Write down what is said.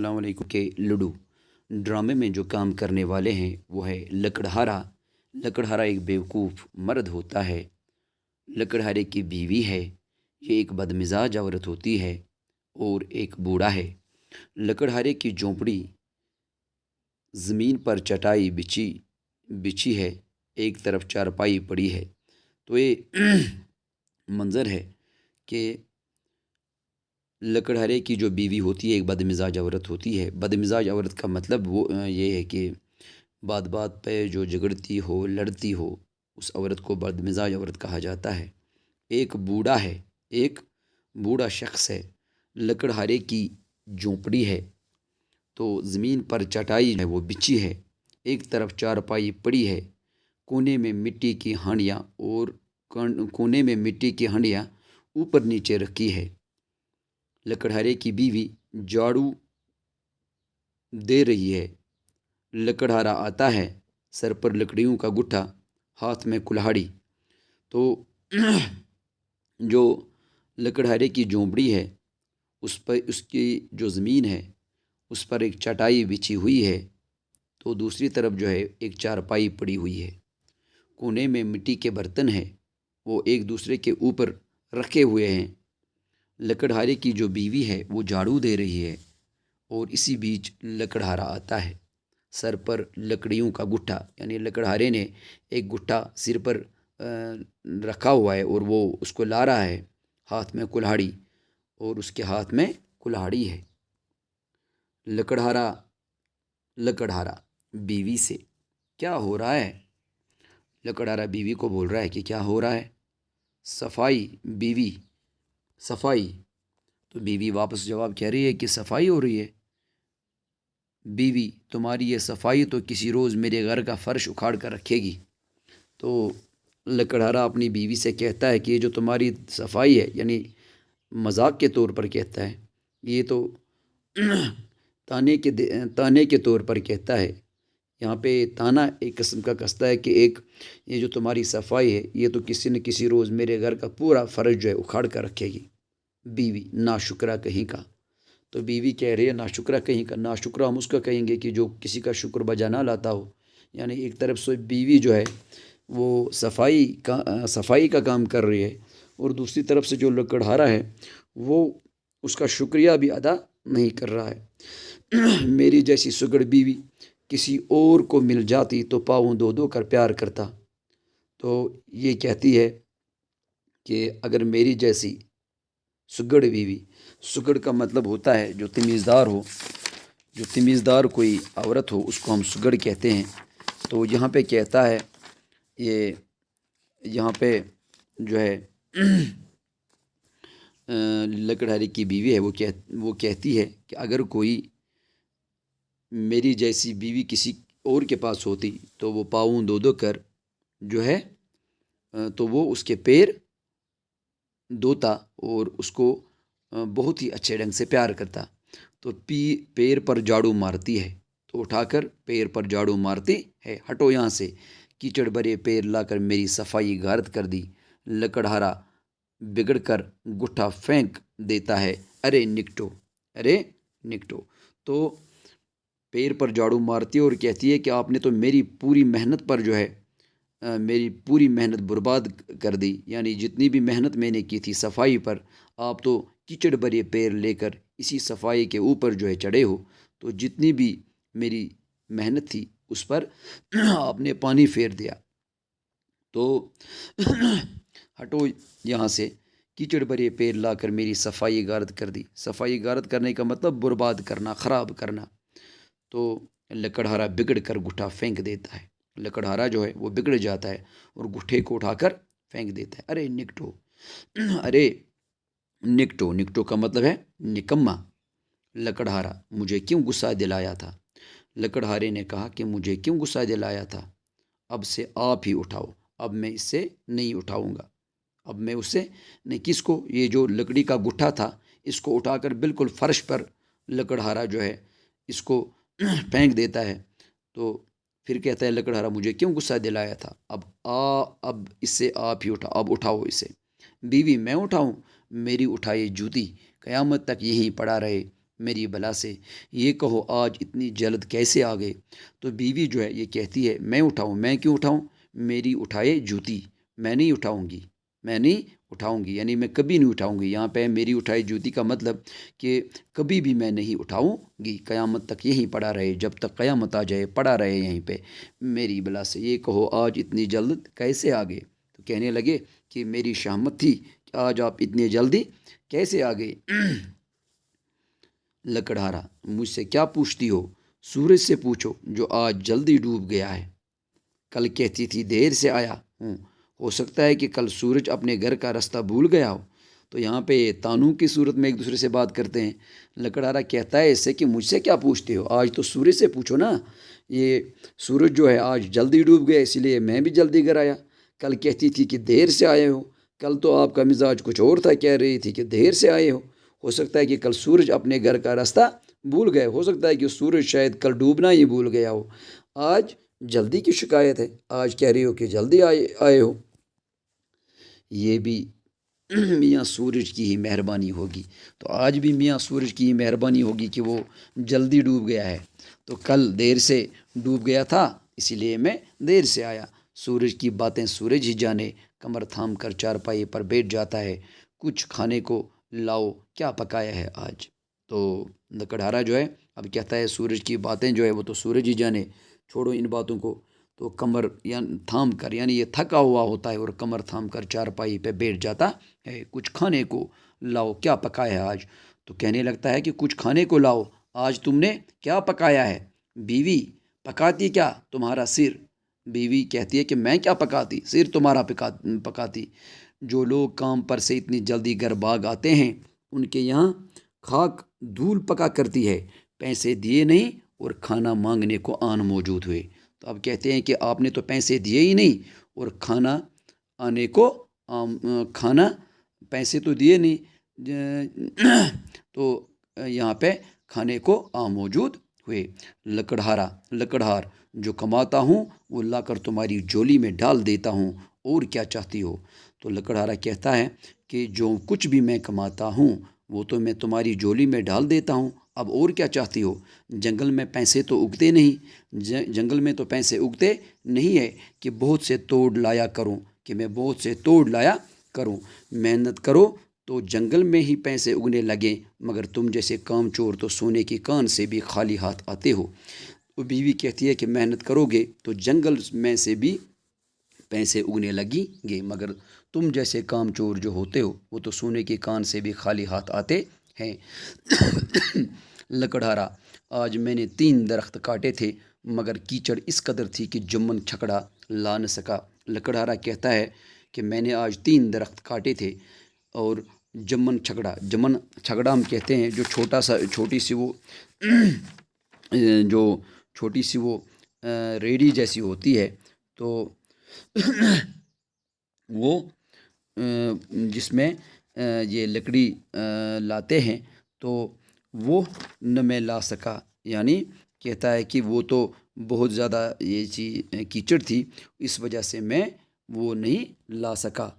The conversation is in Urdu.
السلام علیکم کہ لڈو ڈرامے میں جو کام کرنے والے ہیں وہ ہے لکڑہارا۔ لکڑہارا ایک بیوقوف مرد ہوتا ہے۔ لکڑہارے کی بیوی ہے، یہ ایک بدمزاج عورت ہوتی ہے اور ایک بوڑھا ہے۔ لکڑہارے کی جھونپڑی زمین پر چٹائی بچھی ہے، ایک طرف چارپائی پڑی ہے۔ تو یہ منظر ہے کہ لکڑہارے کی جو بیوی ہوتی ہے ایک بدمزاج عورت ہوتی ہے۔ بدمزاج عورت کا مطلب وہ یہ ہے کہ بات بات پہ جو جھگڑتی ہو، لڑتی ہو، اس عورت کو بدمزاج عورت کہا جاتا ہے۔ ایک بوڑھا ہے، ایک بوڑھا شخص ہے۔ لکڑہارے کی جھونپڑی ہے تو زمین پر چٹائی ہے وہ بچھی ہے، ایک طرف چارپائی پڑی ہے، کونے میں مٹی کی ہانڈیاں اوپر نیچے رکھی ہے۔ لکڑہارے کی بیوی جھاڑو دے رہی ہے۔ لکڑہارا آتا ہے، سر پر لکڑیوں کا گٹھا، ہاتھ میں کلہاڑی۔ تو جو لکڑہارے کی جھونپڑی ہے اس کی جو زمین ہے اس پر ایک چٹائی بچھی ہوئی ہے، تو دوسری طرف جو ہے ایک چارپائی پڑی ہوئی ہے۔ کونے میں مٹی کے برتن ہیں، وہ ایک دوسرے کے اوپر رکھے ہوئے ہیں۔ لکڑہارے کی جو بیوی ہے وہ جھاڑو دے رہی ہے اور اسی بیچ لکڑہارا آتا ہے، سر پر لکڑیوں کا گٹھا، یعنی لکڑہارے نے ایک گٹھا سر پر رکھا ہوا ہے اور وہ اس کو لا رہا ہے، ہاتھ میں کلہاڑی، اور اس کے ہاتھ میں کلہاڑی ہے۔ لکڑہارا بیوی سے کیا ہو رہا ہے؟ لکڑہارا بیوی کو بول رہا ہے کہ کیا ہو رہا ہے؟ بیوی صفائی، تو بیوی واپس جواب کہہ رہی ہے کہ صفائی ہو رہی ہے۔ بیوی تمہاری یہ صفائی تو کسی روز میرے گھر کا فرش اکھاڑ کر رکھے گی۔ تو لکڑہارا اپنی بیوی سے کہتا ہے کہ یہ جو تمہاری صفائی ہے، یعنی مذاق کے طور پر کہتا ہے، یہ تو تانے کے طور پر کہتا ہے۔ یہاں پہ تانا ایک قسم کا کستا ہے کہ یہ جو تمہاری صفائی ہے یہ تو کسی نہ کسی روز میرے گھر کا پورا فرش جو ہے اکھاڑ کر رکھے گی۔ بیوی ناشکرا کہیں کا، تو بیوی کہہ رہی ہے ناشکرا کہیں کا۔ ناشکرا ہم اس کا کہیں گے کہ جو کسی کا شکر بجا نہ لاتا ہو، یعنی ایک طرف سے بیوی جو ہے وہ صفائی کا کام کر رہی ہے اور دوسری طرف سے جو لکڑہارا ہے وہ اس کا شکریہ بھی ادا نہیں کر رہا ہے۔ میری جیسی سگڑ بیوی کسی اور کو مل جاتی تو پاؤں دو دو کر پیار کرتا۔ تو یہ کہتی ہے کہ اگر میری جیسی سگڑ بیوی، سگڑ کا مطلب ہوتا ہے جو تمیزدار ہو، جو تمیزدار کوئی عورت ہو اس کو ہم سگڑ کہتے ہیں۔ تو یہاں پہ کہتا ہے، یہاں پہ جو ہے لکڑہارے کی بیوی ہے وہ کہتی ہے کہ اگر کوئی میری جیسی بیوی کسی اور کے پاس ہوتی تو وہ پاؤں دو دو کر جو ہے تو وہ اس کے پیر دھوتا اور اس کو بہت ہی اچھے ڈھنگ سے پیار کرتا۔ تو پیر پر جھاڑو مارتی ہے، تو اٹھا کر پیر پر جھاڑو مارتی ہے، ہٹو یہاں سے، کیچڑ بھرے پیر لا کر میری صفائی غارت کر دی۔ لکڑہارا بگڑ کر گٹھا پھینک دیتا ہے، ارے نکٹو، ارے نکٹو۔ تو پیر پر جھاڑو مارتی ہے اور کہتی ہے کہ آپ نے تو میری پوری محنت پر جو ہے میری پوری محنت برباد کر دی، یعنی جتنی بھی محنت میں نے کی تھی صفائی پر، آپ تو کیچڑ بھرے پیر لے کر اسی صفائی کے اوپر جو ہے چڑھے ہو، تو جتنی بھی میری محنت تھی اس پر آپ نے پانی پھیر دیا۔ تو ہٹو یہاں سے، کیچڑ بھرے پیر لا کر میری صفائی غارت کر دی۔ صفائی غارت کرنے کا مطلب برباد کرنا، خراب کرنا۔ تو لکڑہارا بگڑ کر گٹھا پھینک دیتا ہے۔ لکڑہارا جو ہے وہ بگڑ جاتا ہے اور گٹھے کو اٹھا کر پھینک دیتا ہے، ارے نکٹو، ارے نکٹو۔ نکٹو کا مطلب ہے نکما۔ لکڑہارا مجھے کیوں غصہ دلایا تھا؟ لکڑہارے نے کہا کہ مجھے کیوں غصہ دلایا تھا؟ اب سے آپ ہی اٹھاؤ، اب میں اس سے نہیں اٹھاؤں گا، اب میں اس سے نہیں۔ کس کو؟ یہ جو لکڑی کا گٹھا تھا اس کو اٹھا کر بالکل فرش پر لکڑہارا جو ہے اس کو پھینک دیتا ہے۔ تو پھر کہتا ہے لکڑہارا مجھے کیوں غصہ دلایا تھا؟ اب اس سے آپ ہی اٹھاؤ، اب اٹھاؤ اسے۔ بیوی میں اٹھاؤں؟ میری اٹھائی جوتی قیامت تک یہیں پڑا رہے، میری بلا سے، یہ کہو آج اتنی جلد کیسے آ گئے۔ تو بیوی جو ہے یہ کہتی ہے میں اٹھاؤں، میں کیوں اٹھاؤں، میری اٹھائے جوتی، میں نہیں اٹھاؤں گی، میں نہیں اٹھاؤں گی، یعنی میں کبھی نہیں اٹھاؤں گی۔ یہاں پہ میری اٹھائی جوتی کا مطلب کہ کبھی بھی میں نہیں اٹھاؤں گی، قیامت تک یہیں پڑا رہے، جب تک قیامت آ جائے پڑا رہے یہیں پہ میری بلا سے، یہ کہو آج اتنی جلد کیسے آ گئے۔ تو کہنے لگے کہ میری شہمت تھی کہ آج آپ اتنی جلدی کیسے آ گئے۔ لکڑہارا مجھ سے کیا پوچھتی ہو، سورج سے پوچھو جو آج جلدی ڈوب گیا ہے۔ کل کہتی تھی دیر سے آیا ہوں، ہو سکتا ہے کہ کل سورج اپنے گھر کا راستہ بھول گیا ہو۔ تو یہاں پہ تانوں کی صورت میں ایک دوسرے سے بات کرتے ہیں۔ لکڑہارا کہتا ہے اس سے کہ مجھ سے کیا پوچھتے ہو، آج تو سورج سے پوچھو نا، یہ سورج جو ہے آج جلدی ڈوب گیا اس لیے میں بھی جلدی گھر آیا۔ کل کہتی تھی کہ دیر سے آئے ہو، کل تو آپ کا مزاج کچھ اور تھا، کہہ رہی تھی کہ دیر سے آئے ہو سکتا ہے کہ کل سورج اپنے گھر کا راستہ بھول گئے، ہو سکتا ہے کہ سورج شاید کل ڈوبنا ہی بھول گیا ہو۔ آج جلدی کی شکایت ہے، آج کہہ رہی ہو کہ جلدی آئے ہو۔ یہ بھی میاں سورج کی ہی مہربانی ہوگی، تو آج بھی میاں سورج کی ہی مہربانی ہوگی کہ وہ جلدی ڈوب گیا ہے۔ تو کل دیر سے ڈوب گیا تھا اسی لیے میں دیر سے آیا۔ سورج کی باتیں سورج ہی جانے، کمر تھام کر چارپائی پر بیٹھ جاتا ہے، کچھ کھانے کو لاؤ کیا پکایا ہے آج۔ تو لکڑہارا جو ہے اب کہتا ہے سورج کی باتیں جو ہے وہ تو سورج ہی جانے، چھوڑو ان باتوں کو۔ تو کمر تھام کر، یعنی یہ تھکا ہوا ہوتا ہے اور کمر تھام کر چارپائی پہ بیٹھ جاتا ہے، کچھ کھانے کو لاؤ کیا پکایا ہے آج۔ تو کہنے لگتا ہے کہ کچھ کھانے کو لاؤ، آج تم نے کیا پکایا ہے۔ بیوی پکاتی کیا، تمہارا سر۔ بیوی کہتی ہے کہ میں کیا پکاتی، سر تمہارا پکاتی۔ جو لوگ کام پر سے اتنی جلدی گھر بھاگ آتے ہیں ان کے یہاں خاک دھول پکا کرتی ہے، پیسے دیے نہیں اور کھانا مانگنے کو آن موجود ہوئے۔ تو اب کہتے ہیں کہ آپ نے تو پیسے دیے ہی نہیں اور کھانا آنے کو کھانا پیسے تو دیے نہیں، تو یہاں پہ کھانے کو موجود ہوئے۔ لکڑہار جو کماتا ہوں وہ لا کر تمہاری جولی میں ڈال دیتا ہوں، اور کیا چاہتی ہو۔ تو لکڑہارا کہتا ہے کہ جو کچھ بھی میں کماتا ہوں وہ تو میں تمہاری جولی میں ڈال دیتا ہوں، اب اور کیا چاہتی ہو۔ جنگل میں پیسے تو اگتے نہیں، جنگل میں تو پیسے اگتے نہیں ہے کہ بہت سے توڑ لایا کروں، کہ میں بہت سے توڑ لایا کروں۔ محنت کرو تو جنگل میں ہی پیسے اگنے لگیں، مگر تم جیسے کام چور تو سونے کی کان سے بھی خالی ہاتھ آتے ہو۔ تو بیوی کہتی ہے کہ محنت کرو گے تو جنگل میں سے بھی پیسے اگنے لگیں گے، مگر تم جیسے کام چور جو ہوتے ہو وہ تو سونے کی کان سے بھی خالی ہاتھ آتے ہیں۔ لکڑہارا آج میں نے 3 درخت کاٹے تھے، مگر کیچڑ اس قدر تھی کہ جمن چھکڑا لا نہ سکا۔ لکڑہارا کہتا ہے کہ میں نے آج 3 درخت کاٹے تھے اور جمن چھکڑا ہم کہتے ہیں جو چھوٹی سی وہ ریڑھی جیسی ہوتی ہے، تو وہ جس میں یہ لکڑی لاتے ہیں، تو وہ نہ میں لا سکا، یعنی کہتا ہے کہ وہ تو بہت زیادہ یہ چیز کیچڑ تھی، اس وجہ سے میں وہ نہیں لا سکا۔